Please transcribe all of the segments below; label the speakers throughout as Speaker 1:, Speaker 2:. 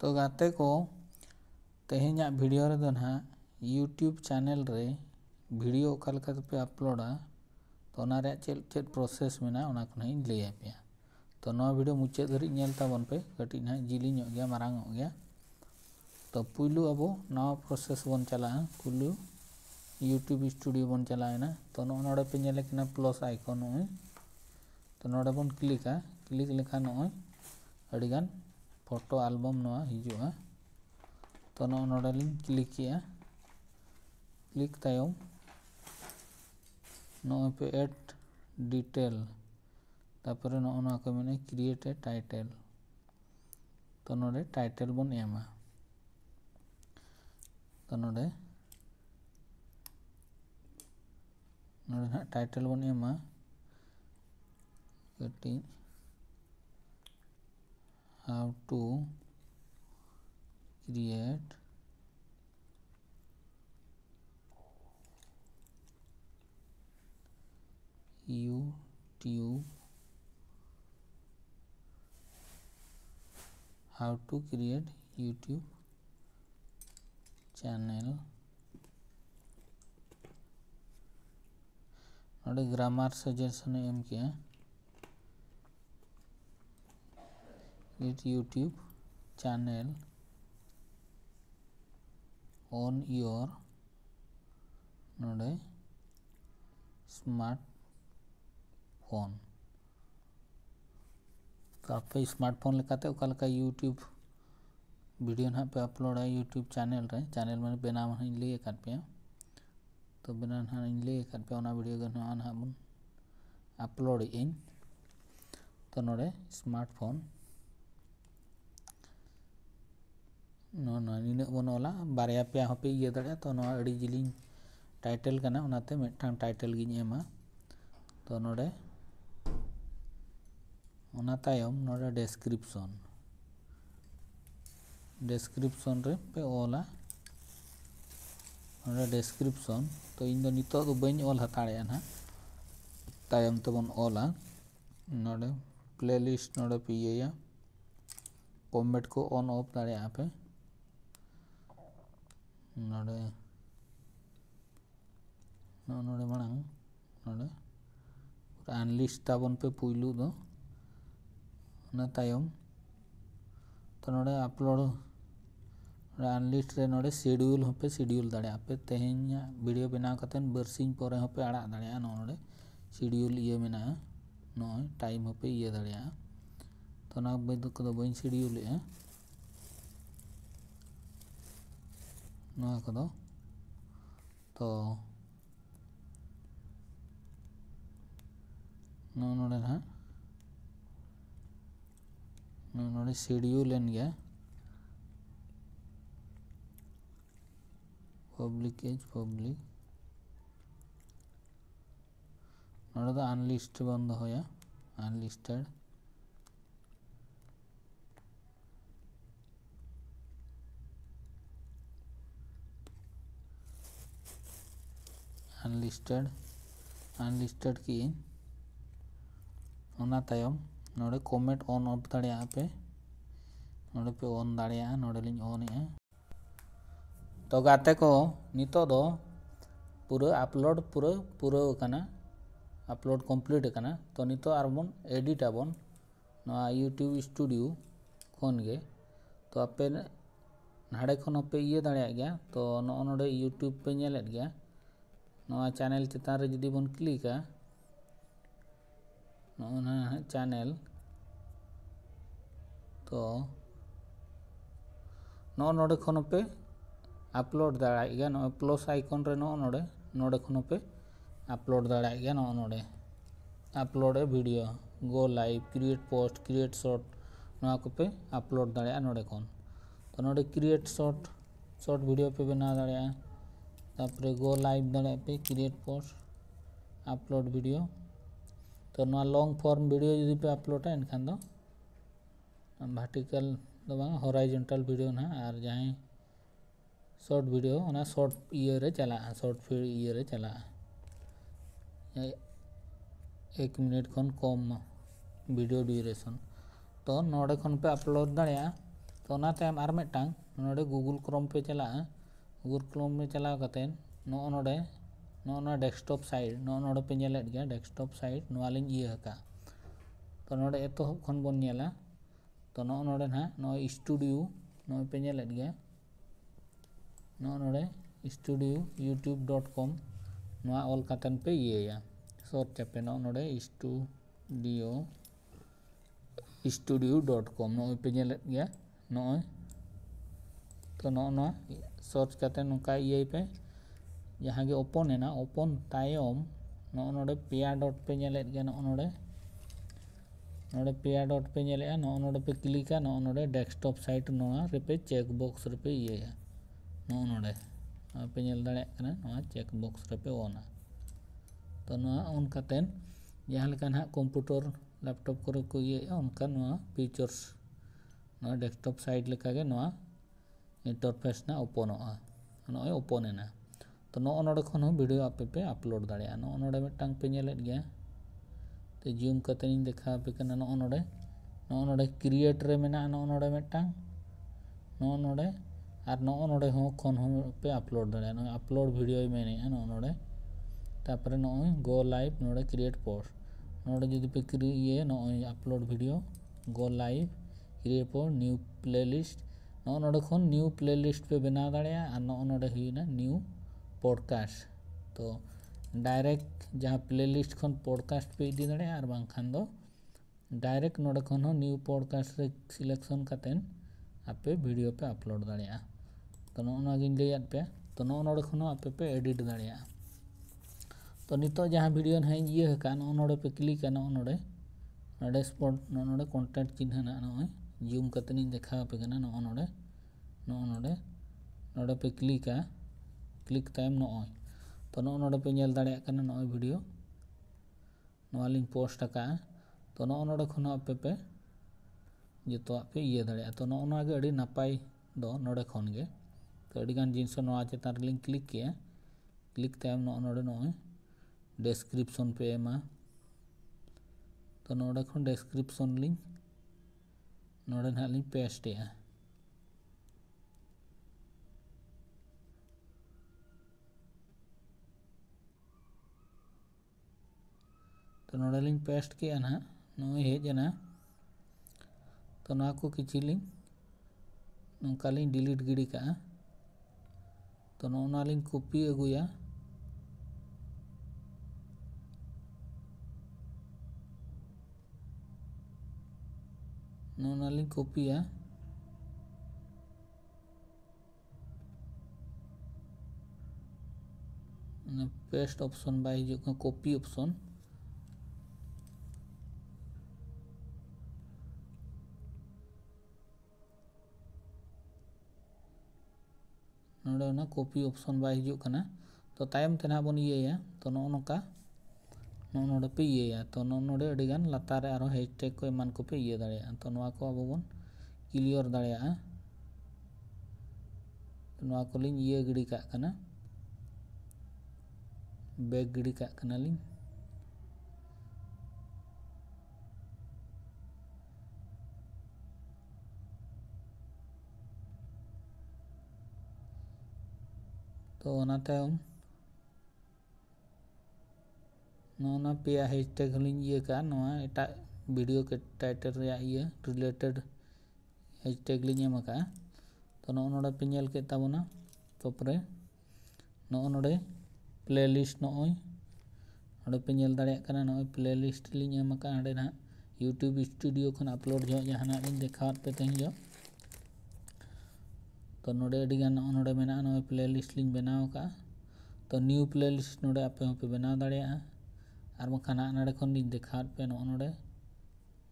Speaker 1: तो गाते को तेहेन्या वीडियो रे दो ना यूट्यूब चैनल रे वीडियो ओकालका पे अपलोडा तो ओना रे चेद प्रोसेस मेना ओना को नहीं लैया पे। तो नवा वीडियो मुचाद धरी नेल ताबन पे कटी ना जिलिंग गया मारांग गया। तो पुलू अब नवा प्रोसेस बन चला पुलू यूट्यूब स्टूडियो बन चलाएना। तो नोडे पे नेले किना प्लस आइकन नोय तो नोडे बन क्लिक लेखा नोय अडिगान फोटो एल्बम नवा हिजुआ। तो नोडे लिंग क्लिक किया क्लिक तायम नोय पे ऐड डिटेल तापरे नोना को मेने क्रिएट ए टाइटल। तो नोडे टाइटल बन एमा। तो नोडे ना टाइटल बन एमा cutting how to create YouTube how to create YouTube channel और ग्रामर सजेशन एम किया YouTube channel on your नोडे स्मार्टफोन। तो आप स्मार्टफोन लेकाते ओकालका यूट्यूब वीडियो ना पे अपलोड है यूट्यूब चैनल रे चैनल में बेनाम हई ले कर पे। तो बेना हई ले कर पे ओना वीडियो गन ना बन अपलोड इन। तो नोडे स्मार्टफोन नो निना बन ओला बारया पे हपे ये दड़े। तो नो अड़ी जिलिंग टाइटल कना ओनाते मिदटांग टाइटल गिन एमा। तो नोडे ओना तायम नोडे डेस्क्रिप्शन रे पे ओला नोडे डेस्क्रिप्शन। तो इन दो नितो दो बइन ओल हताड़े ना तायम तो बन ओला नोडे प्लेलिस्ट नोडे पे ये कमेंट को ऑन ऑफ दाड़े पे नोडे नोडे मांग नोडे अनलिस्ट ताबन पे पुइलू दो ना तायम। तो नोडे अपलोड अनलिस्ट रे नोडे शेड्यूल होपे शेड्यूल दाड़े पे तेहेन्या वीडियो बनाव कतेन बरसिंग परे होपे आड़ा दाड़े नोडे शेड्यूल ये मेना नोय टाइम होपे ये दाड़े। तो ना बेदु को बइन शेड्यूल ए नोय को दो। तो नोडे ना नोडे शेड्यूल एन गया पब्लिक एज पब्लिक नोडे तो अनलिस्ट बंद होया अनलिस्टेड। अनलिस्टेड की ओना तायम नोडे कमेंट ऑन ऑफ दाड़े पे नोडे पे ऑन दाड़े नोडे लिंग ऑन ए। तो गाते को नितो दो पूरा अपलोड पूरा कना अपलोड कंप्लीट कना। तो नितो आरबन एडिट आबन ना यूट्यूब स्टूडियो खन गे। तो आपे नाड़े खन पे ये दाड़े गया। तो नोडे यूट्यूब पे नेलेट गया नवा चैनल चितान रे जुदी बन क्लिका नोना चैनल। तो नोडे खन पे अपलोड दाड़ा गया नो प्लस आइकन रे नोडे नोडे खन पे अपलोड दाड़ा गया नोडे upload video go live create post create short नवा को पे अपलोड दाड़ा नोडे खन। तो नोडे क्रिएट शॉर्ट वीडियो पे बना दाड़ा तापरे गो लाइव दाड़ा पे क्रिएट पोस्ट अपलोड वीडियो। तो नवा लॉन्ग फॉर्म वीडियो जुदी पे अपलोड एनखान दो वर्टिकल दो बांग हॉराइजॉन्टल वीडियो ना और जहां शॉर्ट वीडियो ओना शॉर्ट ये रे चला शॉर्ट फीड ये रे चला 1 मिनट खन कम वीडियो ड्यूरेशन। तो नोडे खन पे अपलोड दाड़ा तो ओना तायम आर मिदटांग नोडे गूगल क्रोम पे चलागा गूगल क्रोम में चलाव कतेन नोना डेस्कटॉप साइट नोडे पे नेलेद गया डेस्कटॉप साइट नोवालिंग इये हका तो नोडे एतोहब खन बोन नेला तो नोडे ना नोय स्टूडियो नोय पे नेलेद गया नोडे स्टूडियो youtube.com नोआ ऑल कतन पे इयेया सर्च पे नोडे studio.com नोय पे नेलेद गया नोय तो नोना सर्च करते नौका ये पे जहाँ के ओपन है ना ओपन तायम नोडे पेया डॉट पे नेलेद गया नोडे पेया डॉट पे नेलेया नोडे पे क्लिका नोडे डेस्कटॉप साइट नोआ रे पे चेक बॉक्स रे पे ये नोडे पे नेल दाड़े कना नोआ चेक बॉक्स रे पे ओना तो नोआ ऑन करते जहाँ लेका ना कंप्यूटर लैपटॉप करे को ये उनका नोआ फीचर्स नोआ डेस्कटॉप साइट लेका के नोआ इंटरफेस ना ओपनोगा नोय ओपन एना तो नोडे खन वीडियो आपे पे अपलोड दाड़ेया नोडे मिदटांग पे नेलेद गया तो जूम करते इन देखा पे कना नोडे क्रिएट रे मेना नोडे मिदटांग नोडे और नोडे हो खन हो पे अपलोड दाड़ेया नोय अपलोड वीडियो मेने नोडे तापरे नोय गो लाइव नोडे क्रिएट पोस्ट नोडे जदि पे ये नोय upload video go live create post new playlist नोडे खन न्यू प्लेलिस्ट पे बनाव दाड़ेया और नोडे हुईना न्यू पॉडकास्ट तो डायरेक्ट जहाँ प्लेलिस्ट खन पॉडकास्ट पे इदी दाड़ेया और बांखान दो डायरेक्ट नोडे खन हो न्यू पॉडकास्ट रे सिलेक्शन कतेन आपे वीडियो पे अपलोड दाड़ेया तो नोना गिन लैयाद पे तो नोडे खन आपे पे एडिट दाड़ेया तो नितो जहाँ वीडियो ना ये हका नोडे पे क्लिक नोडे स्पॉट नोडे कॉन्टेंट चिन्ह ना नोय जूम करते देखा पे कना नोडे पे क्लिक तायम नोय तो नोडे पे नेल दाड़ेया कना नोय वीडियो नोवालिंग पोस्ट हका तो नोडे खन आपे पे जतो पे ये दाड़ेया तो नोना गे अड़ी नापाय दो नोडे खन गे तो अड़ी गान जिनिस नोआ चेतान रेलिंग क्लिक किया क्लिक तायम नोडे नोय डेस्क्रिप्शन पे एमा तो नोडे खन डेस्क्रिप्शन लिंक नोडे ना लिंक पेस्ट या तो नोडे लिंक पेस्ट किया ना नोय हेजना तो ना को किछि लिंक नोका लिंक डिलीट गिड़ी का तो नोना लिंक कॉपी अगुया नोना लिंक कॉपीया पेस्ट ऑप्शन बाय हिजुग कॉपी ऑप्शन नोडे ना कॉपी ऑप्शन बाय हिजुग कना तो तायम ते ना बन इयेया तो नोका नोडे पे इयेया तो नोडे अड़ी गान लातार रे आरो हैशटैग को एमान को पे इये दाड़ेया तो नोआ को अब बन क्लियर दाड़ेया तो नोआ को लिंग इये गिड़ी का कना बैग गिड़ी का कना लिंग तो ओना तायम नोना पे हैशटैग लिंग ये का नोआ एटा वीडियो के टाइटल रे ये रिलेटेड हैशटैग लिंग एम का तो नोडे पे नेल के ताबोना तोपरे नोडे प्लेलिस्ट नोडे पे नेल दाड़ेया कना नोय प्लेलिस्ट लिंग एम का हडे ना यूट्यूब स्टूडियो खन अपलोड जो जहाना लिंग देखावत पे तें जो तो नोडे अड़ी गान नोडे मेना नोय प्लेलिस्ट लिंग बनाव का तो न्यू प्लेलिस्ट नोडे आपे होपे बनाव दाड़ेया और बखान नाड़े खन लिंग देखावत पे नोडे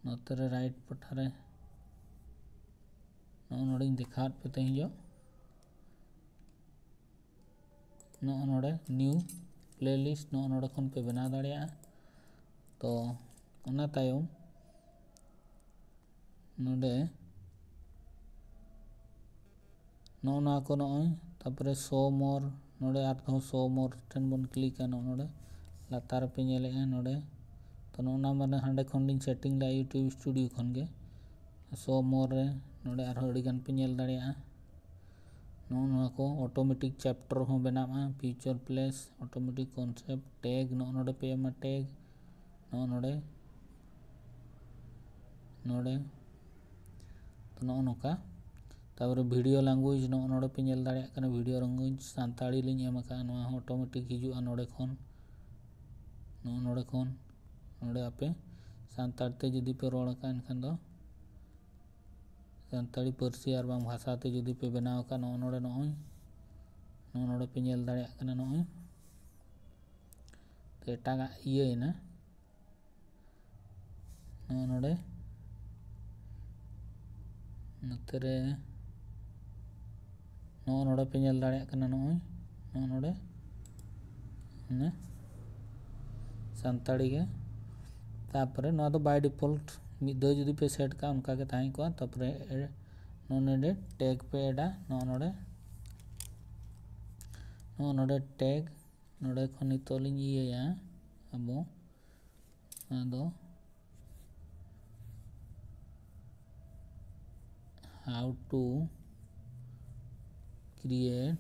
Speaker 1: नोते रे राइट पठारे नोडे देखावत पे तें जो नोडे न्यू प्लेलिस्ट नोडे खन पे बनाव दाड़ेया तो ओना तायम नोडे नोना को नोय तापरे शो मोर नोडे आरो शो मोर ठेन बन क्लिका नोडे लातार पे नेलेया नोडे तो नोना माने हांडे खन लिंग सेटिंग ला यूट्यूब स्टूडियो खन गे शो मोर रे नोडे आरो अड़ी गान पे नेल दाड़िया नोना को ऑटोमेटिक चैप्टर हो बनावा future place automatic concept tag नोडे पे एमा टैग नोडे नोडे तो नोका तापर वीडियो लैंग्वेज नोडे पे नेल दाड़िया कना वीडियो लैंग्वेज सानताड़ी लिंग एम का नोआ ऑटोमेटिक हिजुआ नोडे खन नोडे आपे सानताड़ते जुदी पे रोड़ का एनखान दो सानताड़ी पार्सी और बांग भाषाते जुदी पे बनाव का नोडे नोडे पे नेल दाड़िया कना नोय तो एटागा इये ना नोडे नतरे नोडे पे नेल दाड़िया कना नोय नोडे ने सानताड़ी के तापरे नोआ दो बाय डिफॉल्ट मिद दो जुदी पे सेट का उनका के ताई को तापरे नोडे टैग पे एडा नोडे टैग नोडे खनि तोलिंग ये या अबो आदो how to create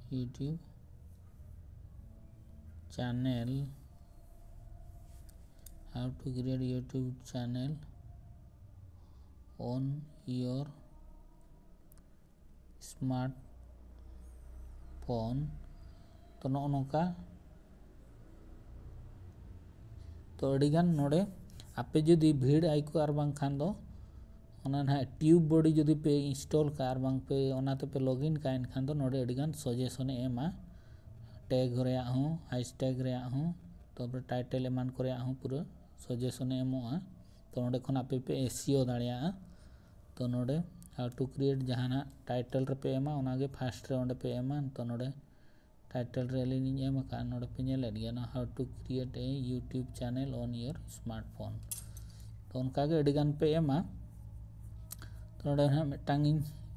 Speaker 1: YouTube channel how to create YouTube channel on your smartphone तो नोका तो अड़ीगान नोडे आपे जुदी भीड़ आईको और बांग खान दो ओना ना ट्यूब बॉडी जुदी पे इंस्टॉल का और बांग पे ओनाते पे लॉगिन का एनखान दो नोडे अड़ीगान सजेशन एमा टैग रे हूँ हैशटैग रे हूँ तो टाइटल एमान को पूरा सजेशन एमोआ तो नोडे खन आपे पे एसईओ दाड़िया तो नोडे हाउ टू क्रिएट जहाना टाइटल रे पे एमा ओनागे फास्ट रे ओंडे पे एमा तो नोडे टाइटल रे लिंग एम का नोडे पे नेल एडिया ना how to create a YouTube channel on your smartphone तो उनका के अड़ीगान पे एमा तो नोडे ना मिटांग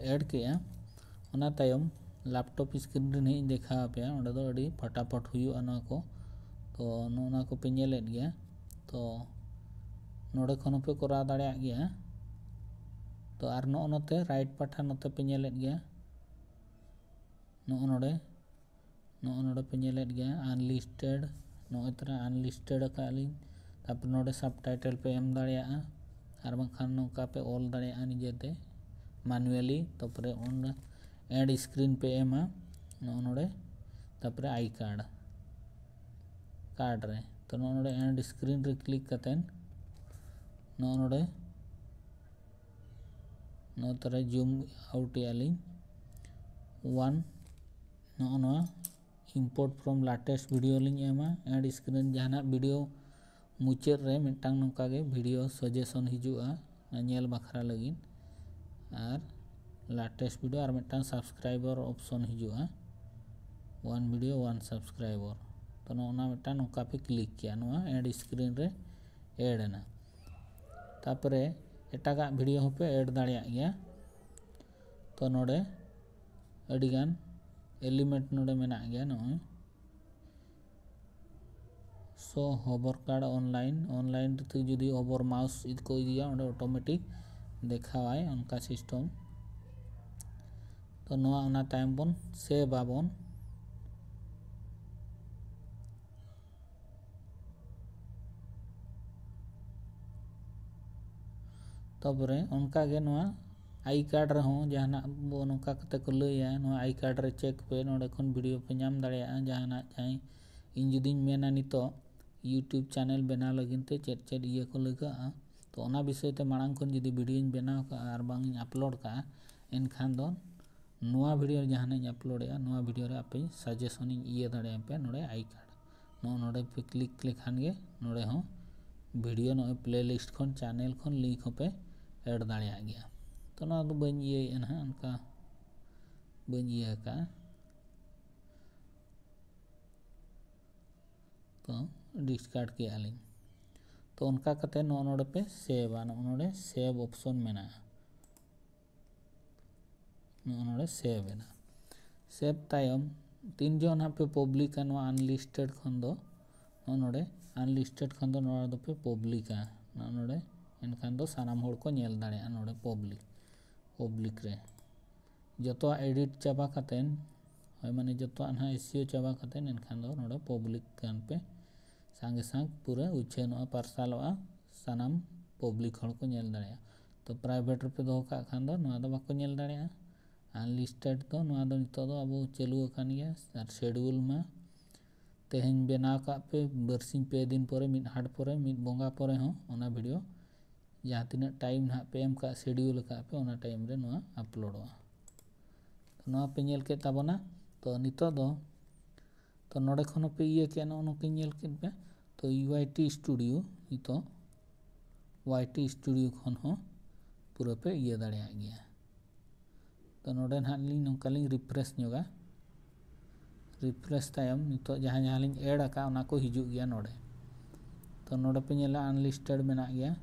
Speaker 1: ऐड किया ओना तायम लैपटॉप स्क्रीन रे नहीं देखा पे ओंडे दो अड़ी फटाफट हुयुआ ना को तो नोना को पे नेल एडिया तो नोडे खन पे करा दाड़िया गया तो आर नोते राइट पाठा नोते पे नेल गया नोडे पे नेल गया अनलिस्टेड नोए तरह अनलिस्टेड का लिंग तापर नोडे सबटाइटल पे एम दाड़िया और बांखान नोका पे ऑल दाड़िया निजेते मैनुअली तापरे ओन एड स्क्रीन पे एमा नोडे तापरे आई कार्ड रे तो नोडे एड स्क्रीन रे क्लिक कतेन नोडे नो तरह जूम आउट याली वन नो import from latest video link एमा एड स्क्रीन जहाना वीडियो मुचाद रे मिटांग नोका गे वीडियो सजेशन हिजुआ नेल बखरा लगी और लेटेस्ट वीडियो और मिटांग सब्सक्राइबर ऑप्शन हिजुआ वन वीडियो वन सब्सक्राइबर तो नोना मिटांग नोका पे क्लिक किया नोआ एड स्क्रीन रे एड ना तापरे एटागा वीडियो हो पे ऐड दाड़िया गया तो नोडे अड़ीगान एलिमेंट नोडे मेना गया नोय सो होवर कार्ड ऑनलाइन रे जुदी होवर माउस को इदिया ओंडे ऑटोमेटिक देखावाय उनका सिस्टम तो नोआ ओना टाइम बन सेव आबन तबरे उनका गे नोआ आई कार्ड रहो जहाना बो नोका कते को लैया नोआ आई कार्ड रे चेक पे नोडे खन वीडियो पे नाम दाड़िया जहाना चाहे इन जुदी मेना नितो यूट्यूब चैनल बना लगिन ते चेड ये को लगा तो ओना विषय ते मांग खन जुदी वीडियो बनाव का और बांग अपलोड का एनखान दो नोआ वीडियो जहाना अपलोड नोआ वीडियो रे आपे सजेशन ये दाड़िया पे नोडे आई कार्ड नोडे पे क्लिक लेखान गे नोडे हो वीडियो नो प्लेलिस्ट खन चैनल खन लिंक हो पे ऐड दाड़िया गया तो ना तो बन ये ना उनका बन ये का तो डिस्कार्ड किया लिंग तो उनका कते नोडे पे सेव नोडे सेव ऑप्शन मेना नोडे सेव ना सेव तायम तीन जो ना पे पब्लिका अनलिस्टेड खन दो नोडे अनलिस्टेड खन दो नोडे पे पब्लिका नोडे एनखान दो सानाम होड़ को नेल दाड़े नोडे पब्लिक रे जतो एडिट चाबा कतेन होय माने जतो ना एसईओ चाबा कतेन एनखान दो नोडे पब्लिक कान पे सांगे सांग पूरा उछेनोआ पार्सलोआ सानाम पब्लिक होड़ को नेल दाड़े तो प्राइवेट पे दो का खान दो नोआ दो बाको नेल दाड़े अनलिस्टेड तो नोआ दो नितो दो अब चालू अकान गया और शेड्यूल में तेहन बनाव का पे बरसिंग पे दिन परे मिड हाट परे मिड बोंगा परे हो ओना वीडियो जहाँ तीना टाइम ना पे एम का शेड्यूल का पे ओना टाइम रे नोआ अपलोडोआ तो नोआ पे नेल के ताबोना तो नितो दो तो नोडे खन पे ये के नो के नेल के पे तो यूआईटी स्टूडियो नितो वाईटी स्टूडियो खन हो पूरा पे ये दाड़े गया तो नोडे ना लिंग नोका लिंग रिफ्रेश नोगा रिफ्रेश तायम नितो जहाँ जहाँ लिंग ऐड आका ओना को हिजुग गया नोडे तो नोडे पे नेला अनलिस्टेड मेना गया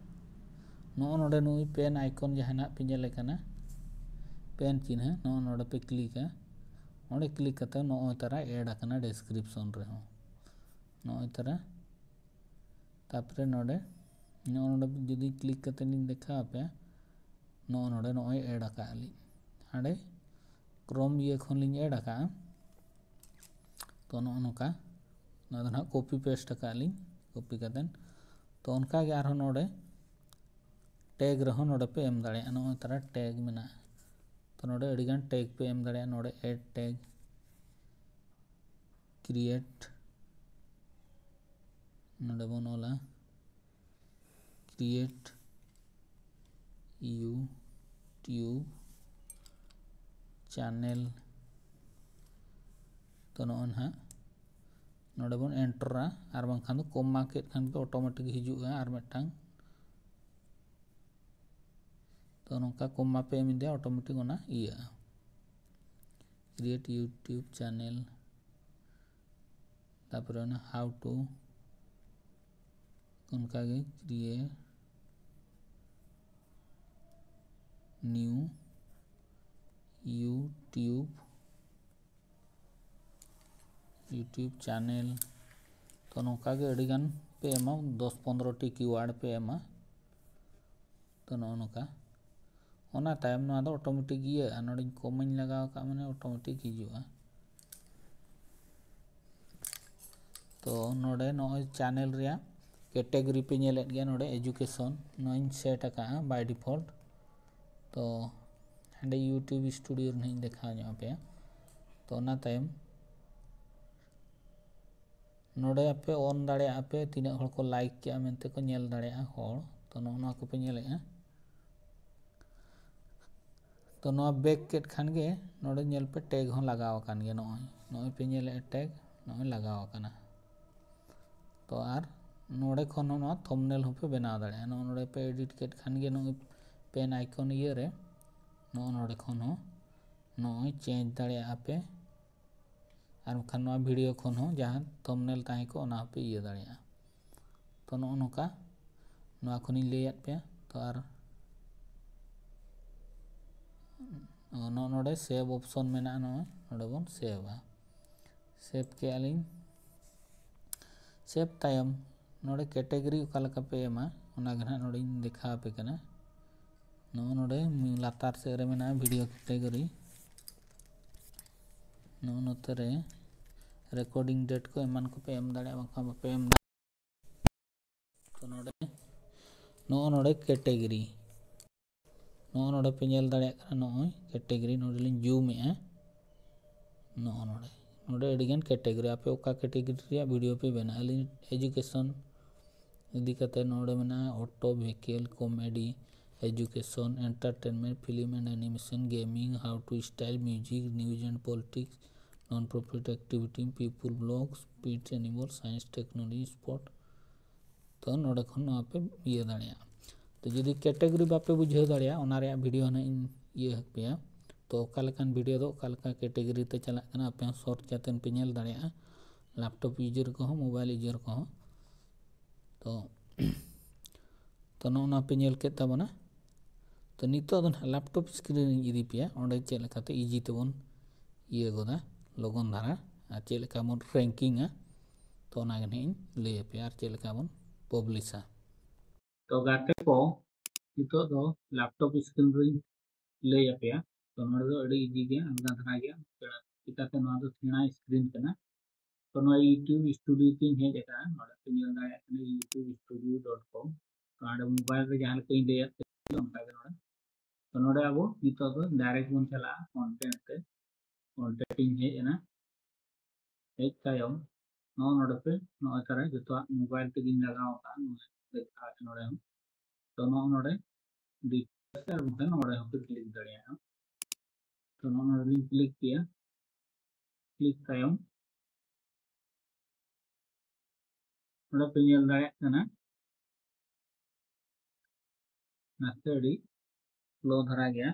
Speaker 1: नोडे नुई पेन आइकन जहाँ ना पे नेले कना पेन चिन्ह नोडे पे क्लिक है नोडे क्लिक करते नो तरह ऐड आकना डिस्क्रिप्शन रे हो नो तरह तापरे नोडे जुदी क्लिक करते लिंग देखा पे नोडे नो ऐड आका ली हाडे क्रोम ये खन लिंग ऐड आका तो नोका ना कॉपी पेस्ट आका ली कॉपी करते तो उनका के आरो नोडे टैग रहो नोडे पे एम दाड़े नो तरह टैग मेना तो नोडे अड़ीगान टैग पे एम दाड़े नोडे ऐड टैग क्रिएट नोडे बन ओला क्रिएट यूट्यूब चैनल तो ना नोडे बन एंटरा और बांखान कोमा के खान पे ऑटोमेटिक हिजुगा और मिदटांग तो नोका कोमा पे एम दे ऑटोमेटिक ओना इया क्रिएट यूट्यूब चैनल तापर ओना हाउ टू उनका के क्रिएट न्यू यूट्यूब चैनल तो नौका के अड़ीगान पे एमा 10-15 टी कीवर्ड पे एमा तो नौका ओना टाइम ना दो ऑटोमेटिक ये नोडे कोमाइन लगाव का माने ऑटोमेटिक हिजुआ तो नोडे नो चैनल रिया कैटेगरी पे नेलेट गया नोडे एजुकेशन नोइन सेट आका बाय डिफॉल्ट तो हांडे यूट्यूब स्टूडियो नहीं देखा नो पे तो ना टाइम नोडे आपे ऑन दाड़े आपे तीना हड़ को लाइक के मेनते को नेल दाड़े हड़ तो नो को पे नेले तो नो बैक केट खान गे नोडे नेल पे टैग हो लगाव कान गे नो पे नेले टैग नो लगाव काना तो आर नोडे खन नो थंबनेल हो पे बनाव दाड़े नोडे पे एडिट केट खान गे नो पेन आइकन ये रे नोडे खन हो नो चेंज दाड़े आपे और खान वीडियो खन हो जहाँ थंबनेल ताहे को ओना पे ये दाड़े तो नोका नोआ खनि लेयात पे तो आर नोडे सेव ऑप्शन मेना नोडे बन सेव के आलिंग सेव तायम नोडे कैटेगरी ओकालका पे एमा ओना गना नोडे देखा पे कना नोडे लातार से रे मेना वीडियो कैटेगरी नोते रे रिकॉर्डिंग डेट को एमान को पे एम दाड़े बाखा पे एम तो नोडे कैटेगरी नोडे पे नेल दाड़े नो कैटेगरी नोडे लिंग जूम ए नोडे अड़ीगान कैटेगरी आपे ओका कैटेगरी वीडियो पे बना एजुकेशन इदी कते नोडे मेना auto vehicle comedy education entertainment film and animation gaming how to style music news and politics non profit activity people blogs pets animal science technology sport तो नोडे खन नो पे ये दाड़े तो जदि कैटेगरी बापे बुझाव दाड़े ओना रे वीडियो ना ये पे तो ओकालकान वीडियो दो ओकालका कैटेगरी ते चला कना आपे शॉर्ट जातेन पे नेल दाड़े लैपटॉप यूजर को मोबाइल यूजर को तो नोना पे नेल के ताबना तो नितो दो लैपटॉप स्क्रीन इदी पे ओंडे चेक लेकाते इजी तेबन ये गोदा लगन धारा चेक लेका बन रैंकिंग तो लैया पे और चेक लेका बन पब्लिशा तो गाते को नितो दो लैपटॉप स्क्रीन रे लैया पे तो नोडे दो अड़ी इजी गया अलगा धरा गया चिकाते नोआ दो सेना स्क्रीन कना तो नोआ यूट्यूब स्टूडियो तीन हेज का नोडे पे नेल दाया कने youtubestudio.com तो आडे मोबाइल रे जहां कई लैया उनका नोडे तो नोडे अब नितो दो डायरेक्ट बन चला कंटेंट ते कंटेंट हेज ना हेज तायम नो नोडे पे नो तारे जतो मोबाइल ते गिन लगाव का देखा नोडे तो नो नोडे डिटेल्स और बुकन नोडे पे क्लिक दाड़िया तो नो नोडे क्लिक किया क्लिक तायम नोडे पे नेल दाड़िया कना नाते अड़ी स्लो धरा गया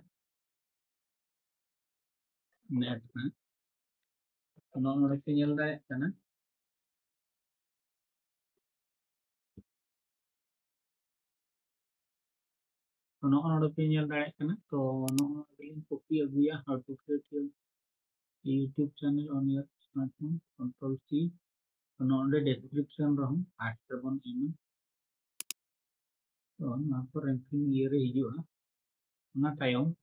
Speaker 1: नेट में तो नो नोडे पे नेल दाड़िया कना तो नो नोडे पे नेल दाड़िया कना तो नो नोडे लिंक कॉपी अगुया how to create your YouTube channel on your smartphone control C तो नोडे डिस्क्रिप्शन रहूं आठ बन एम तो ना पर रैंकिंग ये रे हिजुआ ना तायम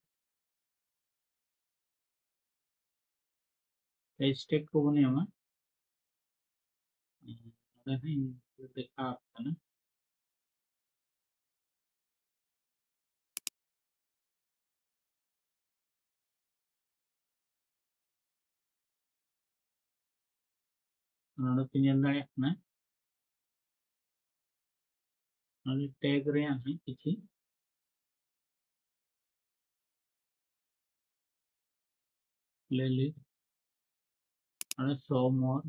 Speaker 1: हैशटैग को बने हम नहीं देखा आपका ना पिनियन दाड़े ना टैग रे है किसी ले ले शो मोर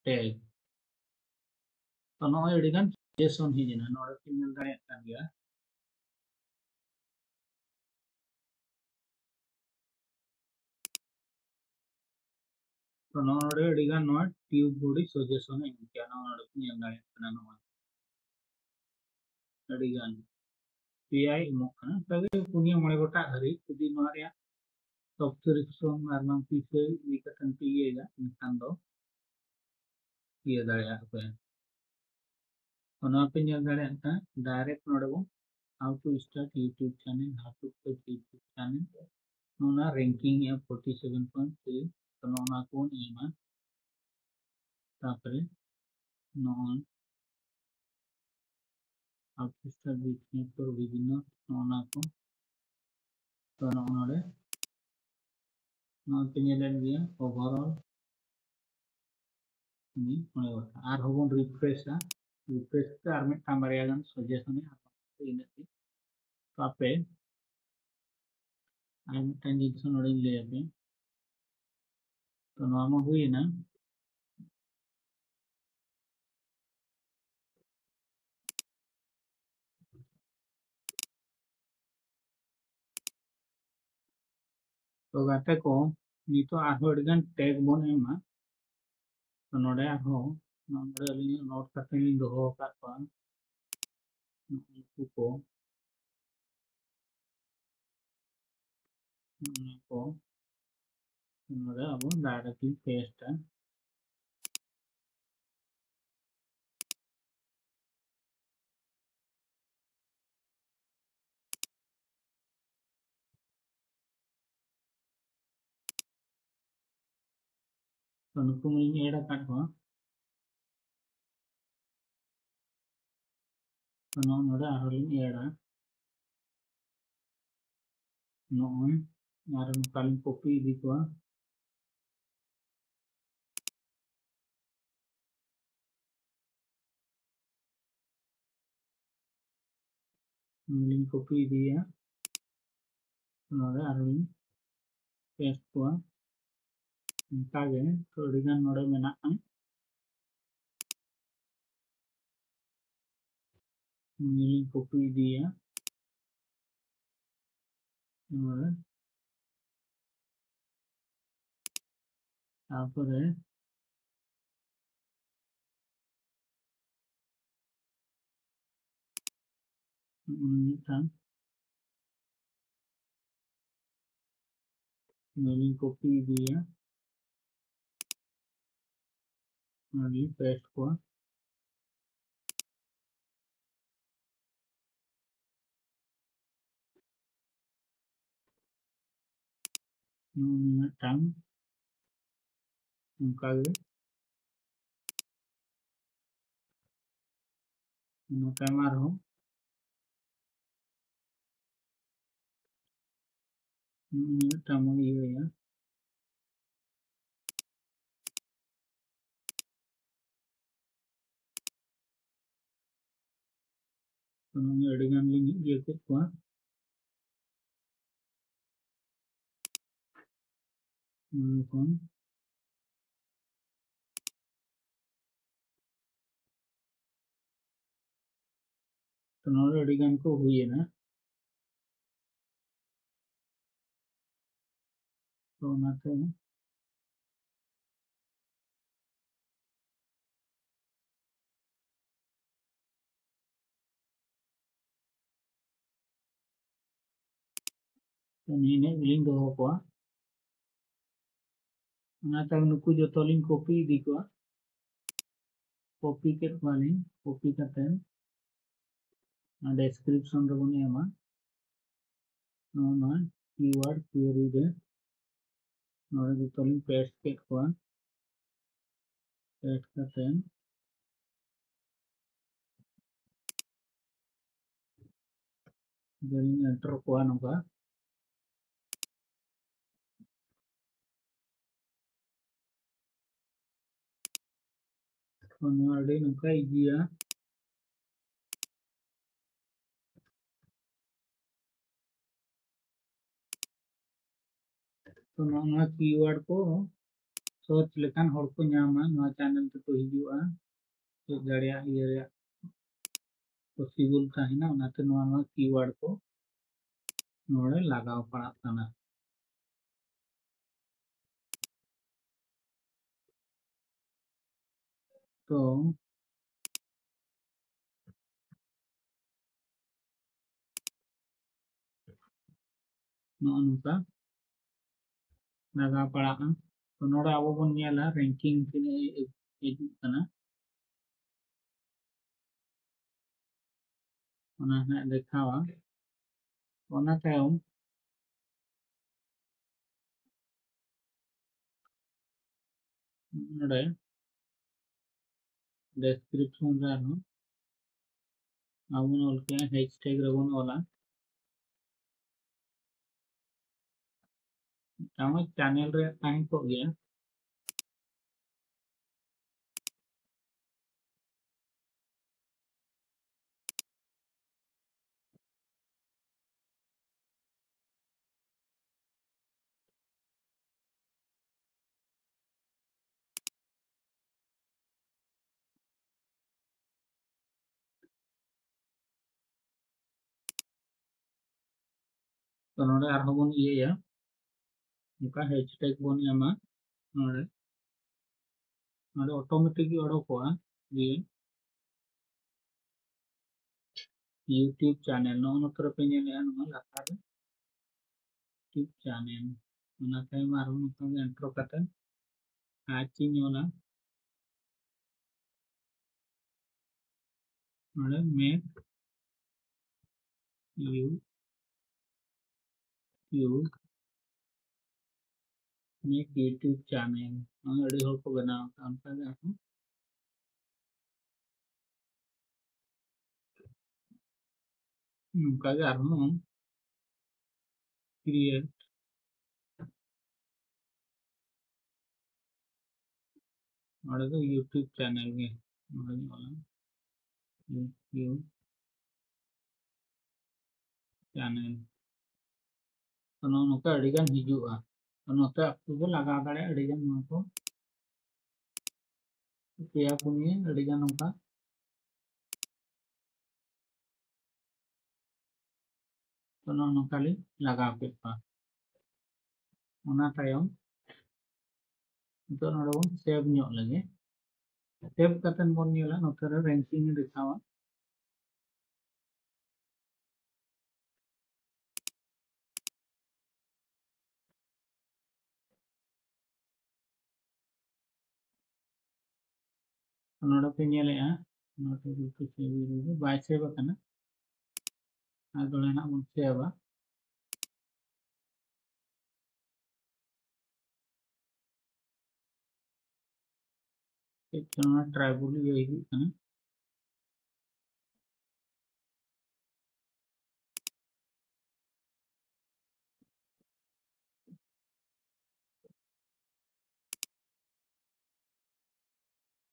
Speaker 1: टैग तो नॉय अडिगन जेसन ही जिना नोडे पिनियन दाड़े kan गया तो नोडे अडिगन नोट ट्यूब बॉडी सजेशन है क्या नोडे पिनियन दाड़े kana नो अडिगन पीआई मोखना तगे पुनिया मळे गोटा हरि कुदी नोरिया सब्सक्रिप्शन मारना पीछे विकटन पिएगा इंसान दो ये दाड़े पे पे direct नोडे how to start YouTube channel, how to create YouTube channel. Nona ranking ya 47.3 तो नोना कौन एमा तापरे non how to start business for beginner नोना को तो नोनोडे नॉन पिनियन दिया overall ini mulai wata ar hobon refresh ke ar met tambar ya gan suggestion ini sih tape ar met jinso nodin le ape तो norm हुई ना तो गाते को नितो आहो अडगन टैग बोन एमा तो नोडे आहो नोडे अली नोट करते लिंग दोहो का को को नोडे अब डायरेक्टली पेस्ट है तो नुकु मिलिंग एड़ा काट को तो नोडे आहो लिंग एड़ा नोन यार नुकालिंग कॉपी दी को लिंक कॉपी दिया नोडे आहो लिंग पेस्ट को इंकागे तो अडिगन नोडे मेना लिंक कॉपी दिया नोडे तापरे मिटान Ini copy dia, ini paste ko. Ini tang, kali, ini kamar ho. Ini tamu iya ya. Ini adegan ini dia ko. Ini kon. Kenapa adegan ko huye na? तो बनाते हैं तो नीने link हो को बनाता नुकु जो तो लिंक कॉपी दी को कॉपी के वाली कॉपी करते हैं डिस्क्रिप्शन रे बने एमा ना कीवर्ड क्वेरी दे नोरे जो तो लिंक पेस्ट के को पेस्ट करते हैं then एंटर को नोका तो नोरे नोका इजिया तो ना कीवर्ड को सर्च लेकिन हर को ᱧᱟᱢᱟ नोआ चैनल ते को हिजुआ तो जड़िया ये पॉसिबल ताहिना ओनाते नोआ कीवर्ड को नोड़े लगाव पड़ा ताना तो नोका लगा पड़ा तो नोड़े अब बन नेला रैंकिंग तिने हिजुग कना ओना ना देखावा ओना तायम नोड़े डिस्क्रिप्शन रे नो अबन ओलके हैशटैग रबन ओला तामा चैनल रे ताही को गया तो नोड़े आरो बन ये या नुका हैशटैग बन एमा नोड़े नोड़े ऑटोमेटिकली ओडोकवा ये यूट्यूब चैनल नो नोतर पे नेले नो लाता यूट्यूब चैनल ओना ताई मारो नुका एंटर करते आची नोला नोड़े make you use make YouTube channel अड़ी हर को बनाओ उनका उनका क्रिएट और यूट्यूब चैनल के यूट्यूब चैनल तो नोका अड़ीगान हिजुआ तो नोते आपको को लगा दाड़े अड़ीगान नको पेया पुनिए अड़ीगान नोका तो नोका ली लगा पेपा ओना तायम तो नोडे बन सेव ᱧᱚᱜ लगे सेव करते बन नेला नोते रे रैंकिंग दिखावा नोड़े पे नेलेगा नोट यूट्यूब सेव वीडियो बाय सेव करना आदोलेना बन सेवा एक ट्राइबल ये करना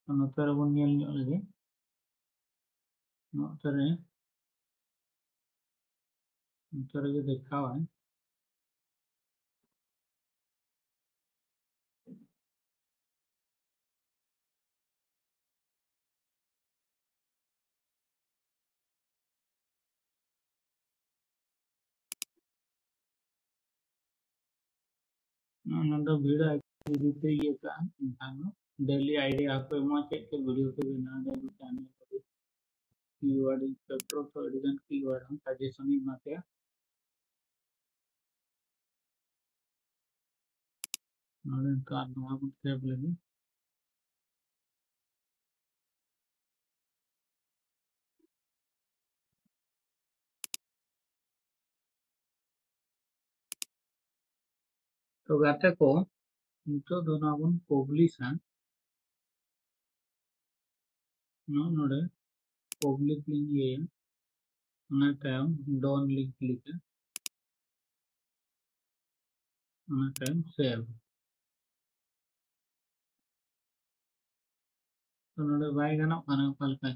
Speaker 1: नोटर बन नेल लगे नोटरे नोटरे जो देखा है नोडो वीडियो एक्टिविटी ये का इंसानो डेली आईडी आपको एमो चेक के वीडियो के बना दे चैनल कीवर्ड इंस्पेक्टर तो एडिशन कीवर्ड हम सजेशन ही माते नोडे का नवा बन सेव लगे तो गाते को नितो दोना बन पब्लिश है नोडे पब्लिक लिंक ये ना टाइम डोन लिंक क्लिक है ना टाइम सेव तो नोडे बाय गाना खाना कल का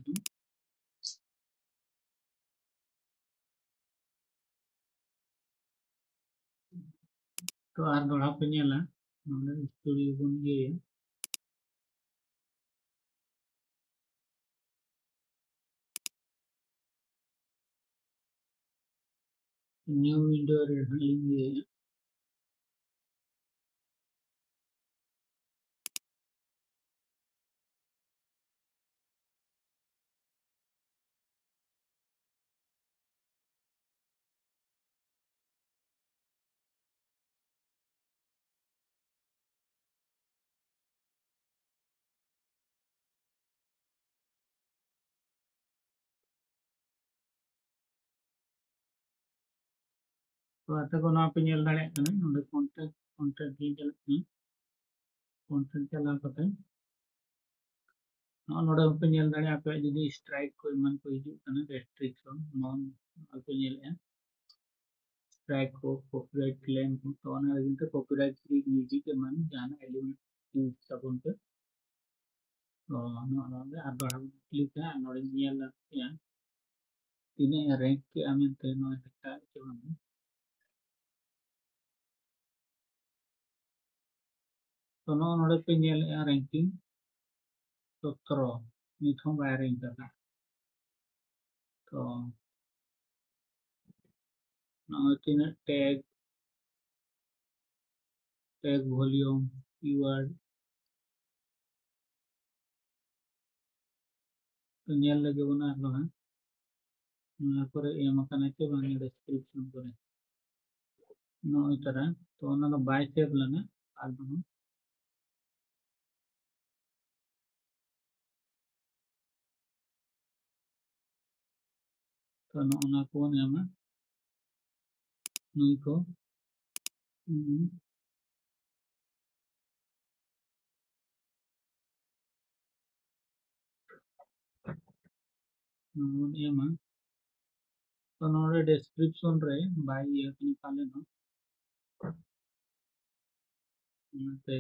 Speaker 1: तो आर दोड़ा पे नेला नोडे स्टूडियो बन ये न्यू विंडो लिंक ये तो आता को ना पे नेल दाड़े कने नोडे कांटेक्ट लिंक चला कांटेक्ट चला कते नोडे पे नेल दाड़े आपे जदी स्ट्राइक को मन को हिजु कने रेस्ट्रिक्शन नॉन आपे नेल स्ट्राइक को कॉपीराइट क्लेम को तो ना लगिन तो कॉपीराइट फ्री म्यूजिक के मन जाना एलिमेंट यूज सबन पे तो नोडे आर दोड़ा क्लिक है नोडे नेल या तीने रैंक के आमेन ते नो देखा के मन तो नोडे पे नेल रैंकिंग 17 निथों बाय रैंक का तो तीन टैग वॉल्यूम कीवर्ड तो नेल लगे बना है यहाँ पर एम करना के बानी डिस्क्रिप्शन पर नो इस तरह तो ना बाय सेव लेना आलबम तो ना कौन है मैं नुई को नोन एम तो नोडे डिस्क्रिप्शन रे बाय ये निकाले ना ते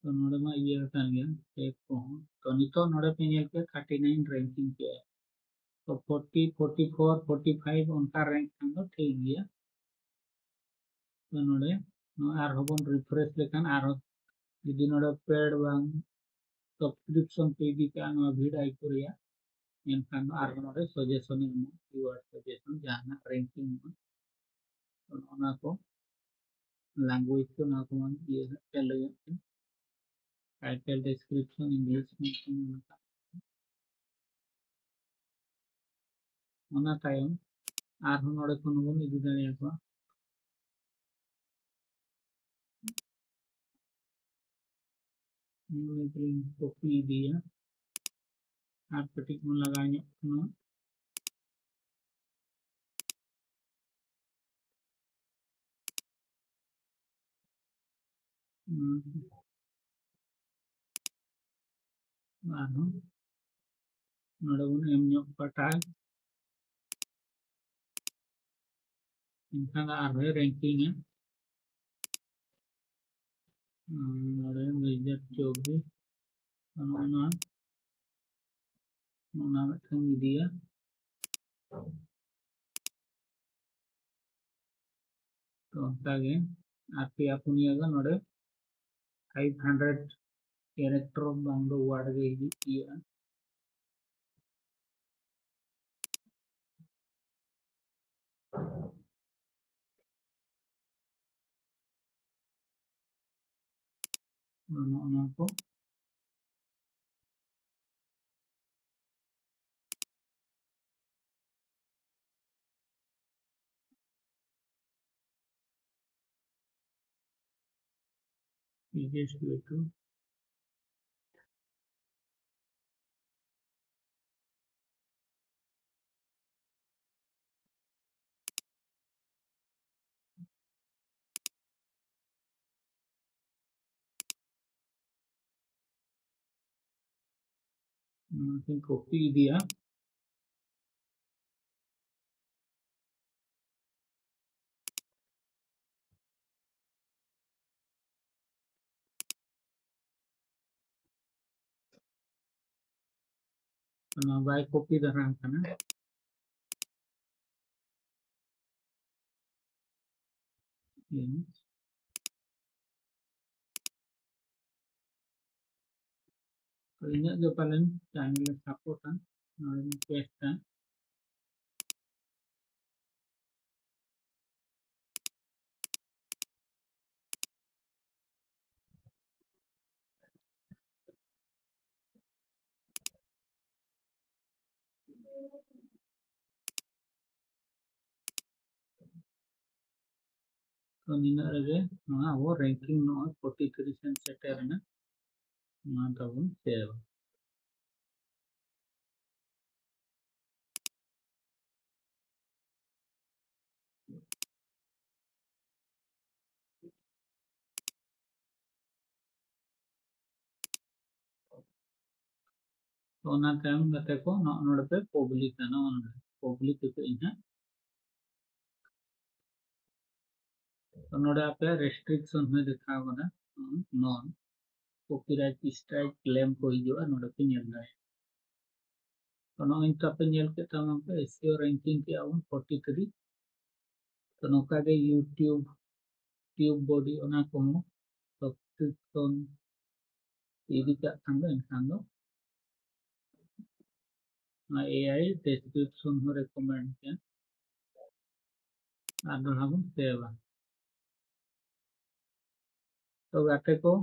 Speaker 1: तो नोडे में ये कर गया एक को तो नितो नोडे पे ये के 39 रैंकिंग के तो 40 44 45 उनका रैंक हम तो ठीक गया तो नोडे नो आर होबन रिफ्रेश लेकिन आर यदि नोडे पेड बांग सब्सक्रिप्शन पे भी का नो भिड आई कोरिया एनखान आर नोडे सजेशन एम कीवर्ड सजेशन जहां रैंकिंग तो ओना को लैंग्वेज को ना को मन ये चले टाइटल डिस्क्रिप्शन इंग्लिश में ओना टाइम आर नोडे को नो इदि दाड़िया को कॉपी दिया आप कटिंग में लगाने पटाल इनका रैंकिंग है मेजर 24 दिया तो आपे पुनिया 500 कैरेक्टर वर्ड गया को कॉपी दिया बाय कॉपी दरा तो इन पालन चैनल सपोर्ट पेस्ट तो निना वो रैंकिंग 43 सेटर ना तब सेव तो ना टाइम गते को नोड पे पब्लिक ना पब्लिक पे इना तो नोड पे रेस्ट्रिक्शन में देखा होगा नॉन कॉपीराइट स्ट्राइक क्लेम को हिजुआ नोड पे नेल दाए तो नो इंता पे नेल के तमाम पे एसईओ रैंकिंग के आउन 43 तो नोका के यूट्यूब ट्यूब बॉडी ओना को सब्सक्रिप्शन इदी का थांदो इनखान एआई डिस्क्रिप्शन हो रेकमेंड के आदो सेवा तो गाते को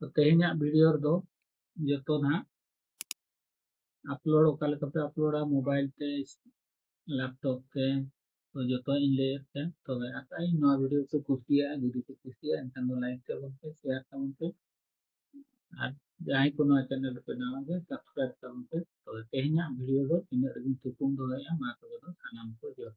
Speaker 1: तो तेहना वीडियो दो जो ना अपलोड पे अपलोडा मोबाइल ते लैपटॉप ते तो जो इन ले तो वीडियो को कुसिया जुदी को कुसिया एनखान लाइक तबन पे शेयर तबन पे और जहां को चैनल पे नवा के सब्सक्राइब तबन पे तो तेहना वीडियो दो इन तुकुम दो मा को सानाम को जो